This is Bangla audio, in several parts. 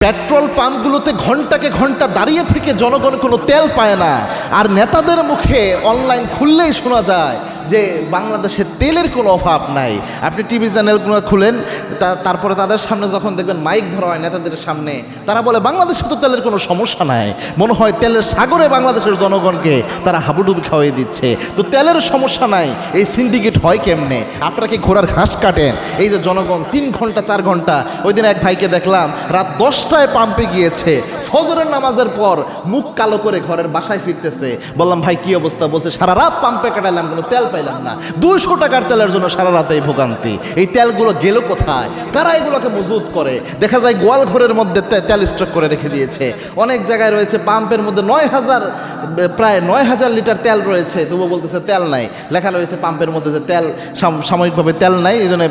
পেট্রোল পাম্পগুলোতে ঘন্টাকে ঘন্টা দাঁড়িয়ে থেকে জনগণ কোনো তেল পায় না, আর নেতাদের মুখে অনলাইন খুললেই শোনা যায় যে বাংলাদেশে তেলের কোনো অভাব নাই। আপনি টিভি চ্যানেলগুলো খুলেন, তারপরে তাদের সামনে যখন দেখবেন মাইক ধরা হয় নেতাদের সামনে, তারা বলে বাংলাদেশে তো তেলের কোনো সমস্যা নাই। মনে হয় তেলের সাগরে বাংলাদেশের জনগণকে তারা হাবুডুবি খাওয়াই দিচ্ছে। তো তেলের সমস্যা নাই, এই সিন্ডিকেট হয় কেমনে? আপনারা কি ঘোড়ার ঘাস কাটেন? এই যে জনগণ 3 ঘন্টা 4 ঘন্টা, ওই দিন এক ভাইকে দেখলাম রাত 10টায় পাম্পে গিয়েছে, ফজরের নামাজের পর মুখ কালো করে ঘরের বাসায় ফিরতেছে। বললাম ভাই কি অবস্থা? বলছে সারা রাত পাম্পে কাটালাম, কোনো তেল পাইলাম না। 200 টাকার তেলের জন্য সারা রাতে এই ভোগান্তি। এই তেলগুলো গেল কোথায়? কারা এগুলোকে মজুত করে? দেখা যায় গোয়াল ঘরের মধ্যে তেল স্টক করে রেখে দিয়েছে। অনেক জায়গায় রয়েছে পাম্পের মধ্যে প্রায় 9,000 লিটার তেল রয়েছে, তবুও বলতেছে তেল নাই। লেখা রয়েছে পাম্পের মধ্যে যে তেল সাময়িকভাবে তেল নাই, এই জন্য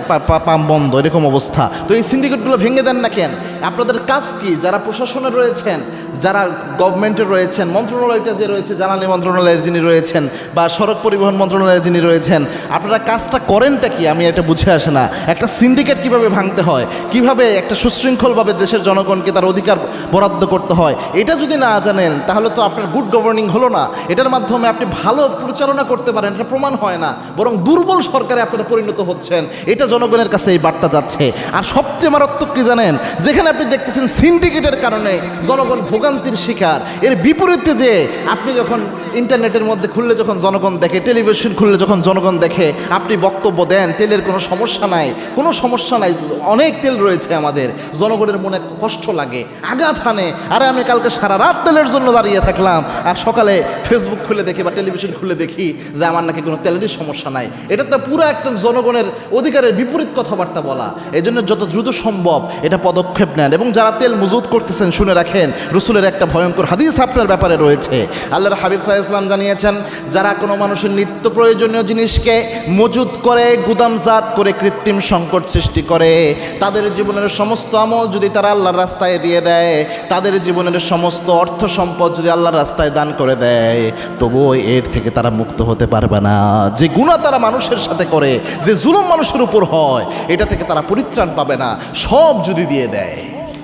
পাম্প বন্ধ, এরকম অবস্থা। তো এই সিন্ডিকেটগুলো ভেঙে দেন না কেন? আপনাদের কাজ কি? যারা প্রশাসনে রয়েছেন, যারা গভর্নমেন্টে রয়েছেন, মন্ত্রণালয়টা যে রয়েছে, জ্বালানি মন্ত্রণালয়ের যিনি রয়েছেন বা সড়ক পরিবহন মন্ত্রণালয়ের যিনি রয়েছেন, আপনারা কাজটা করেনটা কি? আমি এটা বুঝে আসে না। একটা সিন্ডিকেট কিভাবে ভাঙতে হয়, কিভাবে একটা সুশৃঙ্খলভাবে দেশের জনগণকে তার অধিকার বরাদ্দ করতে হয়, এটা যদি না জানেন তাহলে তো আপনার গুড গভর্নিং হলো না। এটার মাধ্যমে আপনি ভালো পরিচালনা করতে পারেন, এটা প্রমাণ হয় না, বরং দুর্বল সরকারে আপনারা পরিণত হচ্ছেন। এটা জনগণের কাছে এই বার্তা যাচ্ছে। আর সবচেয়ে মারাত্মক কি জানেন? যেখানে আপনি দেখতেছেন সিন্ডিকেটের কারণে জনগণ ভোগান্তির শিকার, এর বিপরীতে যে আপনি যখন ইন্টারনেটের মধ্যে খুললে যখন জনগণ দেখে, টেলিভিশন খুললে যখন জনগণ দেখে, আপনি বক্তব্য দেন তেলের কোনো সমস্যা নাই, কোনো সমস্যা নাই, অনেক তেল রয়েছে, আমাদের জনগণের মনে কষ্ট লাগে, আঘাত হানে। আরে আমি কালকে সারা রাত তেলের জন্য দাঁড়িয়ে থাকলাম, আর সকালে ফেসবুক খুলে দেখি বা টেলিভিশন খুলে দেখি যে আমার নাকি কোনো তেলেরই সমস্যা নাই। এটা তো পুরো একটা জনগণের অধিকারের বিপরীত কথাবার্তা বলা। এই জন্য যত দ্রুত সম্ভব এটা পদক্ষেপ নেন। এবং যারা তেল মজুত করতেছেন, শুনে রাখেন, রসুলের একটা ভয়ঙ্কর হাদিস আপনার ব্যাপারে রয়েছে। আল্লাহর হাবিব সাল্লাল্লাহু আলাইহি ওয়াসাল্লাম জানিয়েছেন, যারা কোনো মানুষের নিত্য প্রয়োজনীয় জিনিসকে মজুত করে, গুদামজাত করে কৃত্রিম সংকট সৃষ্টি করে, তাদের জীবনের সমস্ত আমল যদি তারা আল্লাহর রাস্তায় দিয়ে দেয়, তাদের জীবনের সমস্ত অর্থ সম্পদ যদি আল্লাহর রাস্তায় দান করে দেয়, তবুও এর থেকে তারা মুক্ত হতে পারবে না। যে গুনাহ তারা মানুষের সাথে করে, যে জুলুম মানুষের উপর হয়, এটা থেকে তারা পরিত্রাণ পাবে না, সব যদি দিয়ে দেয়।